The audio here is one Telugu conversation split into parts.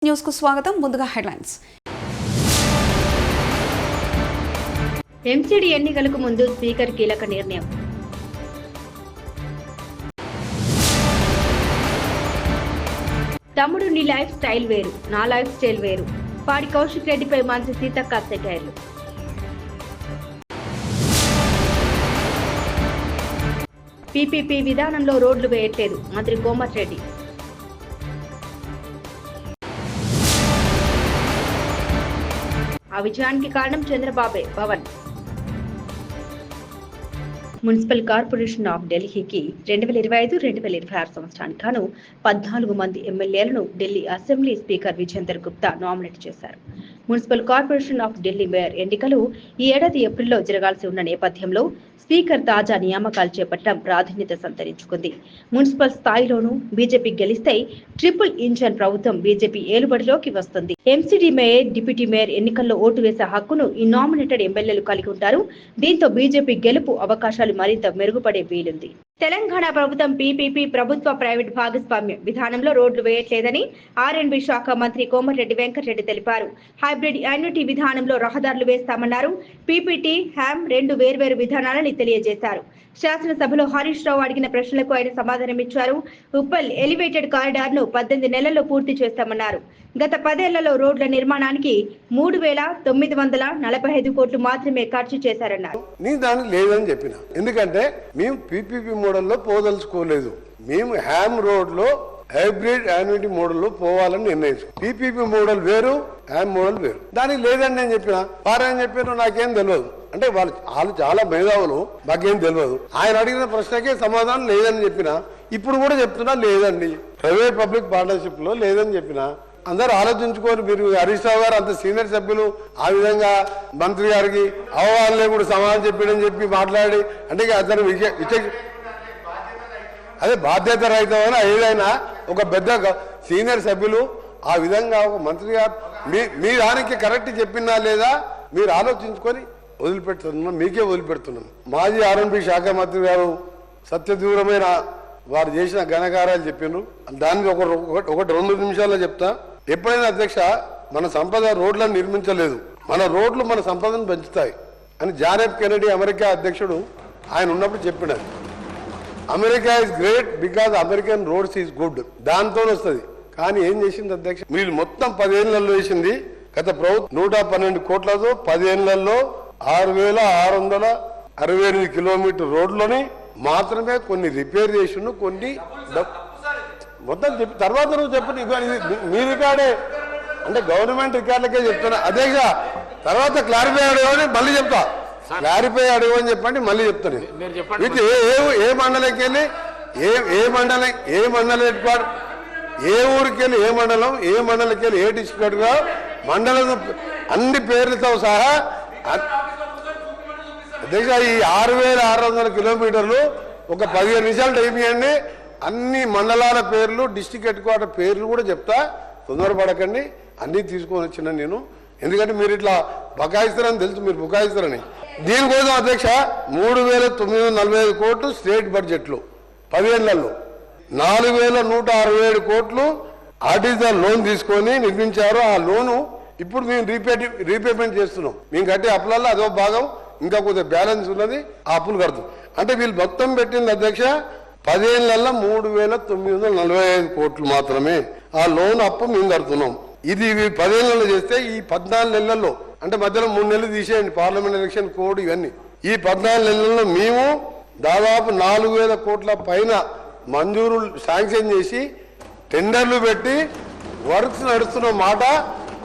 న్యూస్ కు స్వాగతం. ముందుగా హెడ్లైన్స్. ఎంసీడీ ఎన్నికలకు ముందు స్పీకర్ కీలక నిర్ణయం. తమ్ముడు నీ లైఫ్ స్టైల్ వేరు, నా లైఫ్ స్టైల్ వేరు. పాడి కౌశిక్ రెడ్డిపై మంత్రి సీతక్క సెటైర్లు. పీపీపీ విధానంలో రోడ్లు వేయట్లేదు, మంత్రి కోమటిరెడ్డి. ఆ విజయానికి కారణం చంద్రబాబే, పవన్. మున్సిపల్ కార్పొరేషన్ ఆఫ్ ఢిల్లీకి 2025-2026 సంవత్సరానికి గాను 14 మంది ఎమ్మెల్యేలను Delhi assembly speaker Vijender Gupta nominate చేశారు. Municipal corporation of Delhi mayor ఎన్నికలు ఈ ఏడాది ఏప్రిల్లో జరగాల్సి ఉన్న నేపథ్యంలో స్పీకర్ తాజా నియామకాలు చేపట్టడం ప్రాధాన్యత సంతరించుకుంది. మున్సిపల్ స్థాయిలోనూ బీజేపీ గెలిస్తే ట్రిపుల్ ఇంజన్ ప్రభుత్వం బీజేపీ ఏలుబడిలోకి వస్తుంది. ఎంసీడీ మేయర్, డిప్యూటీ మేయర్ ఎన్నికల్లో ఓటు వేసే హక్కును ఈ నామినేటెడ్ ఎమ్మెల్యేలు కలిగి ఉంటారు. దీంతో బీజేపీ గెలుపు అవకాశాలు మరింత మెరుగుపడే వీలుంది. తెలంగాణ ప్రభుత్వం పీపీపీ ప్రభుత్వ ప్రైవేట్ భాగస్వామ్య విధానంలో రోడ్లు వేయట్లేదని ఆర్ఎండ్బి శాఖ మంత్రి కోమటిరెడ్డి వెంకటరెడ్డి తెలిపారు. హైబ్రిడ్ యాన్యుటీ విధానంలో రహదారులు వేస్తామన్నారు. పీపీటీ, హ్యామ్ రెండు వేర్వేరు విధానాలని తెలియజేశారు. శాసనసభలో హరీష్ రావు అడిగిన ప్రశ్నలకు ఆయన సమాధానమిచ్చారు. ఉప్పల్ ఎలివేటెడ్ కారిడార్ ను 18 నెలల్లో పూర్తి చేస్తామన్నారు. గత 10 ఏళ్లలో రోడ్ల నిర్మాణానికి 3,945 కోట్లు మాత్రమే ఖర్చు చేశారన్నారు. లేదని చెప్పిన ఎందుకంటే మేము పీపీపీ మోడల్లో పోదలుచుకోలేదు. మేము హ్యామ్ రోడ్ లో హైబ్రిడ్ యాన్యుటీ మోడల్ లో పోవాలని నిర్ణయించుకో. పీపీపీ మోడల్ వేరు, హ్యామ్ మోడల్ వేరు. దానికి లేదని నేను చెప్పిన. వారేం చెప్పారు నాకేం తెలియదు అంటే వాళ్ళు చాలా మేధావులు, మాకేం తెలియదు. ఆయన అడిగిన ప్రశ్నకే సమాధానం లేదని చెప్పిన. ఇప్పుడు కూడా చెప్తున్నా లేదండి, ప్రైవేట్ పబ్లిక్ పార్ట్నర్షిప్ లో లేదని చెప్పిన. అందరూ ఆలోచించుకొని మీరు హరీష్ రావు గారు అంత సీనియర్ సభ్యులు ఆ విధంగా మంత్రి గారికి అవగాహన కూడా సమాధానం చెప్పాడని చెప్పి మాట్లాడి అంటే అతను అదే బాధ్యత రహితమైన ఏదైనా ఒక పెద్ద సీనియర్ సభ్యులు ఆ విధంగా ఒక మంత్రి గారు మీ దానికి కరెక్ట్ చెప్పినా లేదా మీరు ఆలోచించుకొని వదిలిపెడుతున్నాం, మీకే వదిలిపెడుతున్నాం. మాజీ ఆర్ఎండ్బి శాఖ మంత్రి గారు సత్యదూరమైన వారు చేసిన ఘనకార్యాలు చెప్పినారు. దానికి ఒకటి 2 నిమిషాల్లో చెప్తా. ఎప్పుడైనా అధ్యక్ష మన సంపద రోడ్లను నిర్మించలేదు, మన రోడ్లు మన సంపదను పెంచుతాయి అని జాన్ ఎఫ్ కెనడీ అమెరికా అధ్యక్షుడు ఆయన ఉన్నప్పుడు చెప్పినారు. America is great because American roads is good, దాంతో వస్తుంది. కానీ ఏం చేసింది అధ్యక్ష, మీరు మొత్తం 10 ఏళ్లలో వేసింది గత ప్రభుత్వం 112 కోట్లతో 10 ఏళ్లలో 6,668 కిలోమీటర్ రోడ్లని మాత్రమే కొన్ని రిపేర్ చేసిండు, కొన్ని మొత్తం చెప్పి తర్వాత నువ్వు చెప్పండి. మీ రికార్డే అంటే గవర్నమెంట్ రికార్డులకే చెప్తున్నా అధ్యక్ష. తర్వాత క్లారిఫై అడగని మళ్ళీ చెప్తా, క్లారిఫై అడగని చెప్పండి మళ్ళీ చెప్తాను. విత్ ఏ మండలంకి వెళ్ళి ఏ మండలం హెడ్ క్వార్టర్, ఏ ఊరికి వెళ్ళి ఏ మండలంకి వెళ్ళి ఏ డిస్ట్రిక్ట్ గా మండలం అన్ని పేర్లతో సహా అధ్యక్ష ఈ 6,600 కిలోమీటర్లు ఒక 15 నిమిషాలు టైం ఇవ్వండి. అన్ని మండలాల పేర్లు, డిస్ట్రిక్ట్ హెడ్ క్వార్టర్ పేర్లు కూడా చెప్తా, తొందరపడకండి. అన్నీ తీసుకొని వచ్చిన నేను, ఎందుకంటే మీరు ఇట్లా బకాయిస్తారని తెలుసు, మీరు బుకాయిస్తారని. దీనికోసం అధ్యక్ష 3,945 కోట్లు స్టేట్ బడ్జెట్లు 10 ఏళ్లలో, 4,167 కోట్లు ఆర్టిజన్ లోన్ తీసుకొని నిర్మించారు. ఆ లోను ఇప్పుడు మేము రీపేమెంట్ చేస్తున్నాం. మేము కట్టే అప్పులలో అదో భాగం ఇంకా కొద్దిగా బ్యాలెన్స్ ఉన్నది, ఆ అప్పులు కడతాం. అంటే వీళ్ళు మొత్తం పెట్టింది అధ్యక్ష 10 ఏళ్లలో 3,945 కోట్లు మాత్రమే. ఆ లోన్ అప్పు మేము కడుతున్నాం. ఇది 10 ఏళ్లలో చేస్తే ఈ 14 నెలల్లో అంటే మధ్యలో 3 నెలలు తీసేయండి, పార్లమెంట్ ఎలక్షన్ కోడ్ ఇవన్నీ. ఈ 14 నెలల్లో మేము దాదాపు 4,000 కోట్ల పైన మంజూరు శాంక్షన్ చేసి టెండర్లు పెట్టి వర్క్స్ నడుస్తున్న మాట,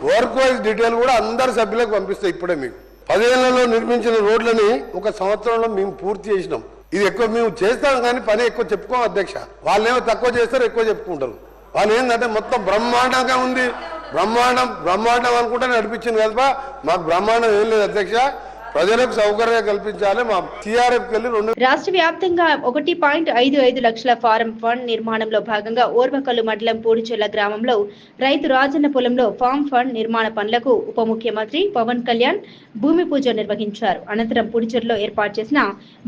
వర్క్ వైజ్ డీటెయిల్ కూడా అందరు సభ్యులకు పంపిస్తాయి. ఇప్పుడే మీకు 10 ఏళ్లలో నిర్మించిన రోడ్లని 1 సంవత్సరంలో మేము పూర్తి చేసినాం. ఇది ఎక్కువ మేము చేస్తాం కానీ పని ఎక్కువ చెప్పుకోం అధ్యక్ష. వాళ్ళేమో తక్కువ చేస్తారు, ఎక్కువ చెప్పుకుంటారు. వాళ్ళు ఏంటంటే మొత్తం బ్రహ్మాండంగా ఉంది, బ్రహ్మాండం అనుకుంటే నడిపించింది కదా. మాకు బ్రహ్మాండం ఏం లేదు అధ్యక్ష. ప్రజలకు సౌకర్యం కల్పించాలి. మా టీఆర్ఎఫ్ కెళ్ళి 2 రాష్ట్ర వ్యాప్తంగా 1.55 లక్షల ఫారం ఫండ్ నిర్మాణంలో భాగంగా ఓర్వకల్లు మండలం పూడిచెర్ల గ్రామంలో రైతు రాజన్న పొలంలో ఫామ్ ఫండ్ నిర్మాణ పనులకు ఉప ముఖ్యమంత్రి పవన్ కళ్యాణ్ భూమి పూజ నిర్వహించారు. అనంతరం పూడిచెర్లలో ఏర్పాటు చేసిన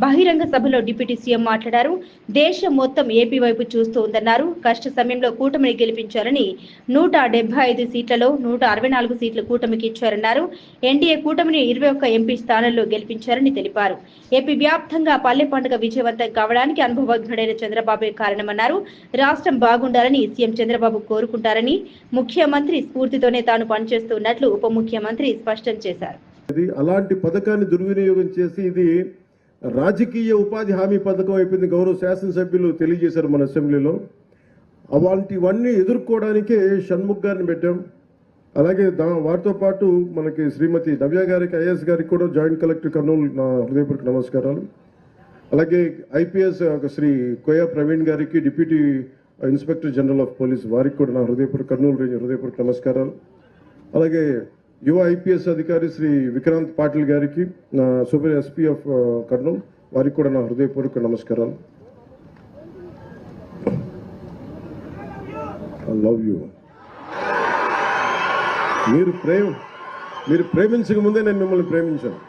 బహిరంగ సభలో డిప్యూటీ సీఎం మాట్లాడారు. దేశం మొత్తం ఏపీ వైపు చూస్తూ ఉందన్నారు. కష్ట సమయంలో కూటమిని గెలిపించారని 175 సీట్లలో 164 సీట్లు కూటమికి ఇచ్చారన్నారు. ఎన్డీఏ కూటమిని 21 ఎంపీ స్థానాల్లో గెలిపించారని తెలిపారు. ఏపీ వ్యాప్తంగా పల్లె పండుగ విజయవంతం కావడానికి అనుభవజ్ఞుడైన చంద్రబాబే కారణమన్నారు. రాష్ట్రం బాగుండాలని సీఎం చంద్రబాబు కోరుకుంటారని, ముఖ్యమంత్రి స్ఫూర్తితోనే తాను పనిచేస్తున్నట్లు ఉప ముఖ్యమంత్రి స్పష్టం చేశారు. అలాంటి పథకాన్ని దుర్వినియోగం చేసి ఇది రాజకీయ ఉపాధి హామీ పథకం అయిపోయింది. గౌరవ శాసనసభ్యులు తెలియజేశారు మన అసెంబ్లీలో. అలాంటివన్నీ ఎదుర్కోవడానికే షణ్ముఖ్ గారిని పెట్టాం. అలాగే వారితో పాటు మనకి శ్రీమతి నవ్య గారికి, ఐఏఎస్ గారికి కూడా జాయింట్ కలెక్టర్ కర్నూలు నా హృదయపూర్వక నమస్కారాలు. అలాగే ఐపీఎస్ శ్రీ కోయా ప్రవీణ్ గారికి, deputy inspector general of police వారికి కూడా నా హృదయపూర్వక కర్నూలు రేంజ్ హృదయపూర్వక నమస్కారాలు. అలాగే యువ ఐపీఎస్ అధికారి శ్రీ విక్రాంత్ పాటిల్ గారికి, నా సూపర్ ఎస్పీ ఆఫ్ కర్నూలు వారికి కూడా నా హృదయపూర్వక నమస్కారాలు. I love you. మీరు ప్రేమించక ముందే నేను మిమ్మల్ని ప్రేమించాను.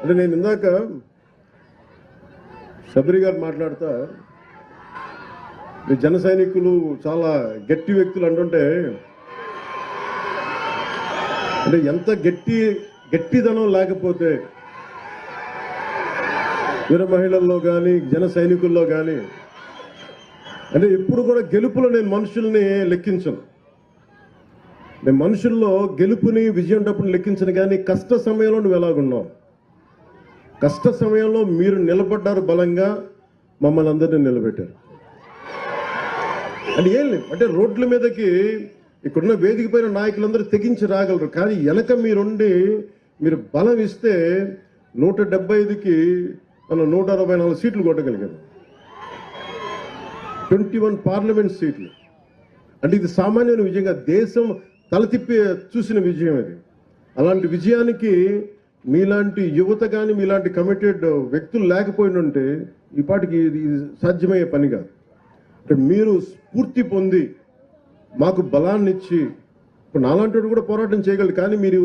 అంటే నేను ఇందాక శబరి గారు మాట్లాడుతా మీ జన సైనికులు చాలా గట్టి వ్యక్తులు అంటుంటే, అంటే ఎంత గట్టిదనం లేకపోతే వీర మహిళల్లో కానీ జన సైనికుల్లో కానీ, అంటే ఎప్పుడు కూడా గెలుపులో నేను మనుషుల్ని లెక్కించను. నేను మనుషుల్లో గెలుపుని విజయం డబ్బుని లెక్కించను. కానీ కష్ట సమయంలో నువ్వు ఎలాగున్నావు, కష్ట సమయంలో మీరు నిలబడ్డారు, బలంగా మమ్మల్ని అందరినీ నిలబెట్టారు. అంటే ఏం లేదు, అంటే రోడ్ల మీదకి ఇక్కడున్న వేదిక పైన నాయకులందరూ తెగించి రాగలరు. కానీ వెనక మీరు బలం ఇస్తే 175కి మనం 164 సీట్లు కొట్టగలిగాము. 21 పార్లమెంట్ సీట్లు. అంటే ఇది సామాన్యమైన విజయంగా దేశం తలతిప్పి చూసిన విజయం ఇది. అలాంటి విజయానికి మీలాంటి యువత కానీ మీలాంటి కమిటెడ్ వ్యక్తులు లేకపోయినంటే ఈ పాటికి ఇది సాధ్యమయ్యే పని కాదు. అంటే మీరు స్ఫూర్తి పొంది మాకు బలాన్ని ఇచ్చి, ఇప్పుడు నాలాంటి వాడు కూడా పోరాటం చేయగలరు. కానీ మీరు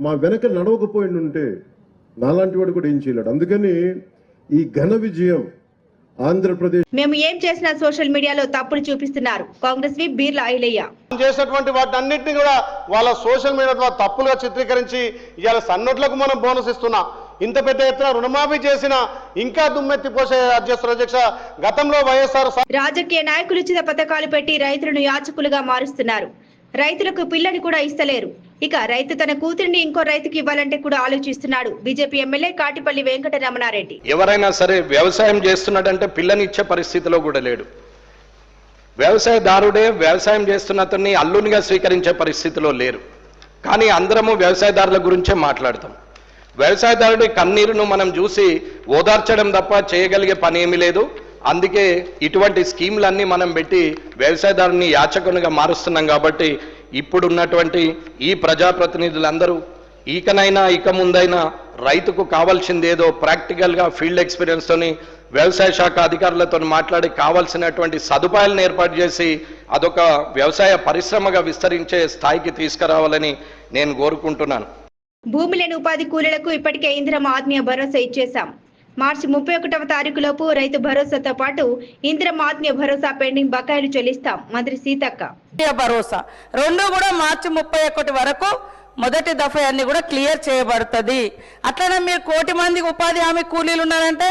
మా వెనక నడవకపోయిండుంటే నాలాంటి వాడు కూడా ఏం చేయలేడు. అందుకని ఈ ఘన విజయం ఆంధ్రప్రదేశ్. మేము ఏం చేసినా సోషల్ మీడియాలో తప్పులు చూపిస్తున్నారు. కాంగ్రెస్ విప్ బీర్ల ఐలయ్య చేసినటువంటి వాటన్నిటిని కూడా వాళ్ళ సోషల్ మీడియా ద్వారా తప్పులుగా చిత్రీకరించి ఇవాళ సన్నోట్లకు మనం బోనస్ ఇస్తున్నాం. ఇంత పెద్ద ఎత్తున రుణమాఫీ చేసిన ఇంకా దుమ్మెత్తి పోసే అధ్యక్ష గతంలో వైఎస్ఆర్ రాజకీయ నాయకులు ఉచిత పథకాలు పెట్టి రైతులను యాచకులుగా మారుస్తున్నారు. రైతులకు పిల్లని కూడా ఇస్తలేరు. ఇక రైతు తన కూతురిని ఇంకో రైతుకి ఇవ్వాలంటే కూడా ఆలోచిస్తున్నాడు. BJP MLA Katipalli Venkataramana Reddy. ఎవరైనా సరే వ్యవసాయం చేస్తున్నట్టంటే పిల్లని ఇచ్చే పరిస్థితిలో కూడా లేడు. వ్యవసాయదారుడే వ్యవసాయం చేస్తున్న అతన్ని అల్లునిగా స్వీకరించే పరిస్థితిలో లేరు. కానీ అందరము వ్యవసాయదారుల గురించే మాట్లాడతాం. వ్యవసాయదారుడి కన్నీరును మనం చూసి ఓదార్చడం తప్ప చేయగలిగే పని ఏమీ లేదు. అందుకే ఇటువంటి స్కీమ్లన్నీ మనం పెట్టి వ్యవసాయదారుని యాచకునిగా మారుస్తున్నాం. కాబట్టి ఇప్పుడున్నటువంటి ఈ ప్రజాప్రతినిధులందరూ ఇక ముందైనా రైతుకు కావాల్సిందేదో ప్రాక్టికల్గా ఫీల్డ్ ఎక్స్పీరియన్స్తోని వ్యవసాయ శాఖ అధికారులతో మాట్లాడి కావాల్సినటువంటి సదుపాయాలను ఏర్పాటు చేసి అదొక వ్యవసాయ పరిశ్రమగా విస్తరించే స్థాయికి తీసుకురావాలని నేను కోరుకుంటున్నాను. భూమి లేని ఉపాధి కూలీలకు ఇప్పటికే ఇందిరమ్మ ఆత్మీయ భరోసా ఇచ్చేశాం. మార్చి 31వ తారీఖులోపు రైతు భరోసాతో పాటు ఇందిరమ్మ ఆత్మీయ భరోసా పెండింగ్ బకాయిలు చెల్లిస్తాం. మంత్రి సీతక్క. భరోసా రెండు కూడా మార్చి 31 వరకు మొదటి దఫా అన్ని కూడా క్లియర్ చేయబడుతుంది. అట్లనే మీరు 1 కోటి మందికి ఉపాధి హామీ కూలీలు ఉన్నారంటే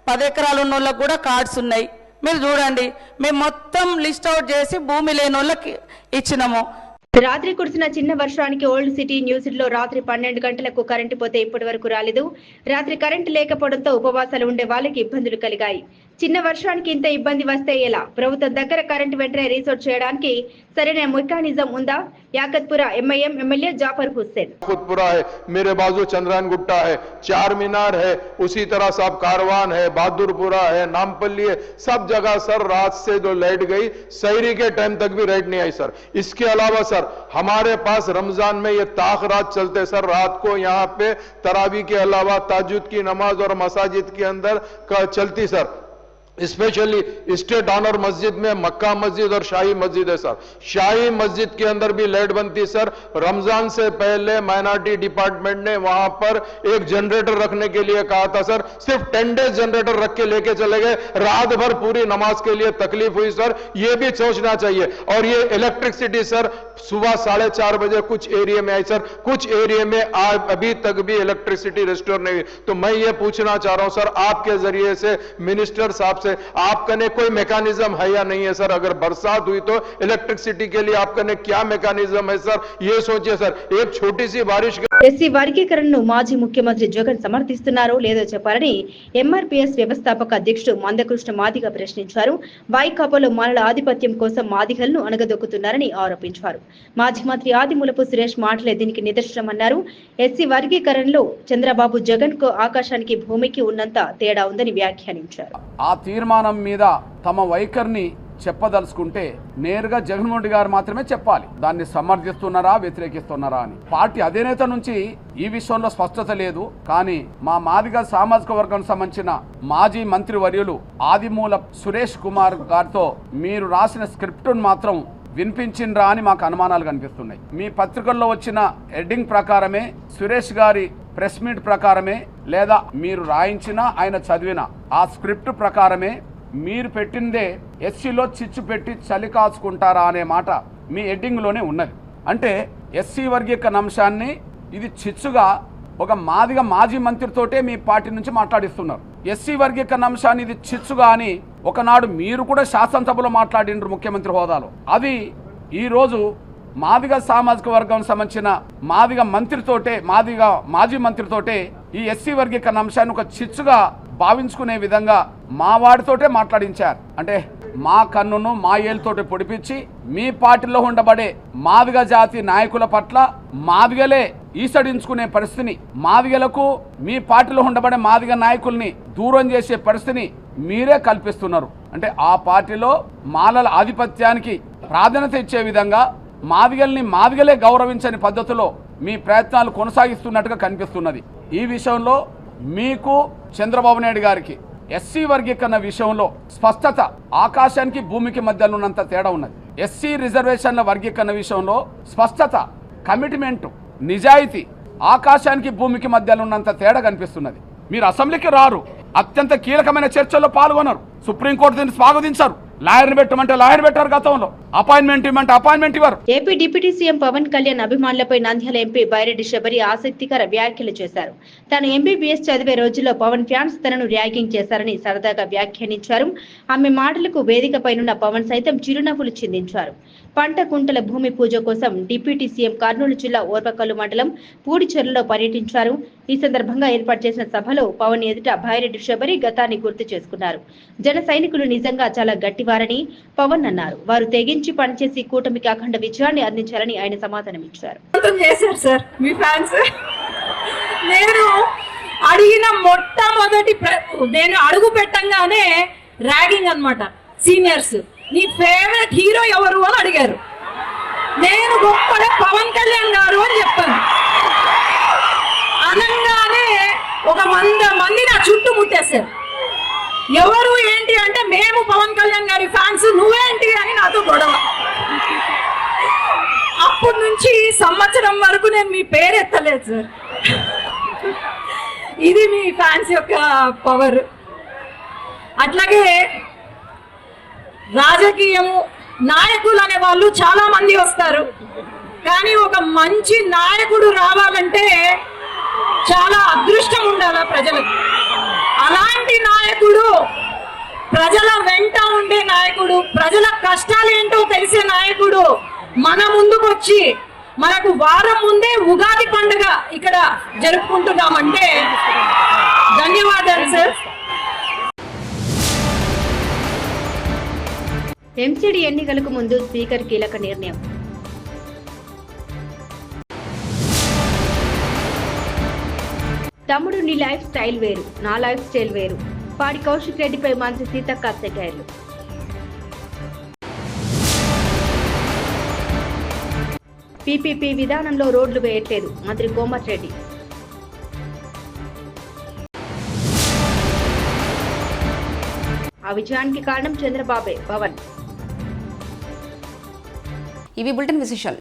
10 ఎకరాలు ఉన్న వాళ్ళకి కూడా కార్డ్స్ ఉన్నాయి. మీరు చూడండి, మేము మొత్తం లిస్ట్ అవుట్ చేసి భూమి లేని వాళ్ళకి ఇచ్చినాము. రాత్రి కురిసిన చిన్న వర్షానికి ఓల్డ్ సిటీ న్యూ సిటీలో రాత్రి 12 గంటలకు కరెంటు పోతే ఇప్పటి వరకు రాలేదు. రాత్రి కరెంటు లేకపోవడంతో ఉపవాసాలు ఉండే వాళ్ళకి ఇబ్బందులు కలిగాయి. చిన్న వర్షానికి ఇంత ఇబ్బంది వస్తే ఎలా? ప్రభుత్వం దగ్గర కరెంటు వెంటనే రీసోర్ట్ చేయడానికి సరైన మెకానిజం ఉందా? Yakutpura MIM MLA Jaffar Hussain. याकतपुरा है, मेरे बाजू चंद्रायन गुट्टा है, चार मीनार है, उसी तरह सब कारवान है, बहादुरपुरा है, नामपल्ली है, सब जगह सर रात से जो लाइट गई, सहरी के टाइम तक भी लाइट नहीं आई सर। इसके अलावा सर हमारे पास रमजान में ये ताख रात चलते सर, रात को यहाँ पे तरावी के अलावा ताजुद की नमाज और मसाजिद के अंदर चलती सर। स्पेशली स्टेट ऑनर मस्जिद में मक्का मस्जिद और शाही मस्जिद है सर। शाही मस्जिद के अंदर भी लाइट बनती सर। रमजान से पहले माइनॉरिटी डिपार्टमेंट ने वहां पर एक जनरेटर रखने के लिए कहा था सर, सिर्फ 10 डेज जनरेटर रख के लेके चले गए, रात भर पूरी नमाज के लिए तकलीफ हुई सर। ये भी सोचना चाहिए। और ये इलेक्ट्रिसिटी सर सुबह 4:30 बजे कुछ एरिया में आई सर, कुछ एरिया में अभी तक भी इलेक्ट्रिसिटी रिस्टोर नहीं हुई। तो मैं ये पूछना चाह रहा हूं सर आपके जरिए से मिनिस्टर साहब, आपका ने कोई मैकेनिज्म है या नहीं है सर? अगर बरसात हुई तो इलेक्ट्रिसिटी के लिए आपका ने क्या मैकेनिज्म है सर? ये सोचिए सर, एक छोटी सी बारिश। ఎస్సీ వర్గీకరణను మాజీ ముఖ్యమంత్రి జగన్ సమర్థిస్తున్నారో లేదో చెప్పారని ఎంఆర్పీఎస్ వ్యవస్థాపక అధ్యక్షుడు మందకృష్ణ మాదిగ ప్రశ్నించారు. వైకాపాలో మాలల ఆధిపత్యం కోసం మాదిగలను అణగదొక్కుతున్నారని ఆరోపించారు. మాజీ మంత్రి ఆదిమూలపు సురేష్ మాటలే దీనికి నిదర్శనమన్నారు. ఎస్సీ వర్గీకరణలో చంద్రబాబు జగన్ కు ఆకాశానికి భూమికి ఉన్నంత తేడా ఉందని వ్యాఖ్యానించారు. ఆ తీర్మానం మీద తమ వైఖరిని చెప్పదలుచుకుంటే నేరుగా జగన్మోహన్ రెడ్డి గారు మాత్రమే చెప్పాలి. దాన్ని సమర్థిస్తున్నారా వ్యతిరేకిస్తున్నారా అని. పార్టీ అధినేత నుంచి ఈ విషయంలో స్పష్టత లేదు. కానీ మా మాదిగ సామాజిక వర్గానికి సంబంధించిన మాజీ మంత్రి వర్యులు ఆదిమూల సురేష్ కుమార్ గారితో మీరు రాసిన స్క్రిప్టును మాత్రం వినిపించిండ్రా అని మాకు అనుమానాలు కనిపిస్తున్నాయి. మీ పత్రికల్లో వచ్చిన హెడ్డింగ్ ప్రకారమే, సురేష్ గారి ప్రెస్ మీట్ ప్రకారమే, లేదా మీరు రాయించిన ఆయన చదివిన ఆ స్క్రిప్ట్ ప్రకారమే మీరు పెట్టిందే ఎస్సీలో చిచ్చు పెట్టి చలి కాచుకుంటారా అనే మాట మీ హెడ్డింగ్లోనే ఉన్నది. అంటే ఎస్సీ వర్గీకరణ అంశాన్ని ఇది చిచ్చుగా ఒక మాదిగ మాజీ మంత్రితోటే మీ పార్టీ నుంచి మాట్లాడిస్తున్నారు. ఎస్సీ వర్గీకరణ అంశాన్ని ఇది చిచ్చుగా అని ఒకనాడు మీరు కూడా శాసనసభలో మాట్లాడిండ్రు ముఖ్యమంత్రి హోదాలో. అది ఈరోజు మాదిగ సామాజిక వర్గం సంబంధించిన మాదిగ మంత్రితోటే, మాదిగ మాజీ మంత్రితోటే ఈ ఎస్సీ వర్గీకరణ అంశాన్ని ఒక చిచ్చుగా భావించుకునే విధంగా మా వాడితోటే మాట్లాడించారు. అంటే మా కన్నును మా ఏళ్ళతోటి పొడిపించి మీ పార్టీలో ఉండబడే మాదిగ జాతి నాయకుల పట్ల మాదిగలే ఈసడించుకునే పరిస్థితిని, మాదిగలకు మీ పార్టీలో ఉండబడే మాదిగ నాయకుల్ని దూరం చేసే పరిస్థితిని మీరే కల్పిస్తున్నారు. అంటే ఆ పార్టీలో మాలల ఆధిపత్యానికి ప్రాధాన్యత ఇచ్చే విధంగా మాదిగల్ని మాదిగలే గౌరవించని పద్ధతిలో మీ ప్రయత్నాలు కొనసాగిస్తున్నట్టుగా కనిపిస్తున్నది. ఈ విషయంలో మీకు చంద్రబాబు నాయుడు గారికి ఎస్సీ వర్గీకరణ విషయంలో స్పష్టత ఆకాశానికి భూమికి మధ్యలో ఉన్నంత తేడా ఉన్నది. ఎస్సీ రిజర్వేషన్ల వర్గీకరణ విషయంలో స్పష్టత, కమిట్మెంట్, నిజాయితీ ఆకాశానికి భూమికి మధ్యలో ఉన్నంత తేడా కనిపిస్తున్నది. మీరు అసెంబ్లీకి రారు, అత్యంత కీలకమైన చర్చల్లో పాల్గొనరు, సుప్రీంకోర్టు దీన్ని స్వాగతించారు. లాయర్ని పెట్టమంటే లాయర్ పెట్టారు, గతంలో అపాయింట్మెంట్ ఇవ్వమంటే అపాయింట్మెంట్ ఇవ్వరు. AP deputy CM Pawan Kalyan అభిమానులపై నంద్యాల ఎంపీ బైరెడ్డి శబరి ఆసక్తికర వ్యాఖ్యలు చేశారు. తాను ఎంబీబీఎస్ చదివే రోజుల్లో పవన్ ఫ్యాన్స్ తనను ర్యాగింగ్ చేశారని సరదాగా వ్యాఖ్యానించారు. ఆమె మాటలకు వేదికపైనున్న పవన్ సైతం చిరునవ్వులు చిందించారు. పంట కుంటల భూమి పూజ కోసం డిప్యూటీ సీఎం కర్నూలు జిల్లా ఓర్వకల్లు మండలం పూడిచెర్లలో పర్యటించారు. ఈ సందర్భంగా ఏర్పాటు చేసిన సభలో పవన్ ఎదుట బైరెడ్డి శబరి గతాన్ని గుర్తు చేసుకున్నారు. జన సైనికులు నిజంగా చాలా గట్టివారని పవన్ అన్నారు. వారు తెగించి పనిచేసి కూటమికి అఖండ విజయాన్ని అందించాలని ఆయన సమాధానమిచ్చారు. నేను అడిగిన మొట్టమొదటి నేను అడుగు పెట్టంగానే ర్యాగింగ్ అన్నమాట. సీనియర్స్ నీ ఫేవరెట్ హీరో ఎవరు అని అడిగారు. నేను గొప్పగా పవన్ కళ్యాణ్ గారు అని చెప్పాను. అనగానే ఒక 100 మంది నా చుట్టూ ముట్టేశారు. ఎవరు ఏంటి అంటే మేము పవన్ కళ్యాణ్ గారి ఫ్యాన్స్, నువ్వేంటి అని నాతో గొడవ. అప్పటి నుంచి సంవత్సరం వరకు నేను మీ పేరు ఎత్తలేదు సార్. ఇది మీ ఫ్యాన్స్ యొక్క పవర్. అట్లాగే రాజకీయము నాయకులు అనే వాళ్ళు చాలా మంది వస్తారు, కానీ ఒక మంచి నాయకుడు రావాలంటే చాలా అదృష్టం ఉండాలి ప్రజలకు. అలాంటి నాయకుడు, ప్రజల వెంట ఉండే నాయకుడు, ప్రజల కష్టాలు ఏంటో తెలిసే నాయకుడు మన ముందుకు వచ్చి మనకు వారం ముందే ఉగాది పండుగ ఇక్కడ జరుపుకుంటున్నామంటే ధన్యవాదాలు సార్. ఎంసీడీ ఎన్నికలకు ముందు స్పీకర్ కీలక నిర్ణయం. తమ్ముడు నీ లైఫ్ స్టైల్ వేరు, నా లైఫ్ స్టైల్ వేరు. పాడి కౌశిక్ రెడ్డిపై మంత్రి సీతక్క సెటైర్లు. పీపీపీ విధానంలో రోడ్లు వేయట్లేదు మంత్రి కోమటిరెడ్డి. ఆ విజయానికి కారణం చంద్రబాబే పవన్. ఇవి బులెటిన్ విశేషాలు.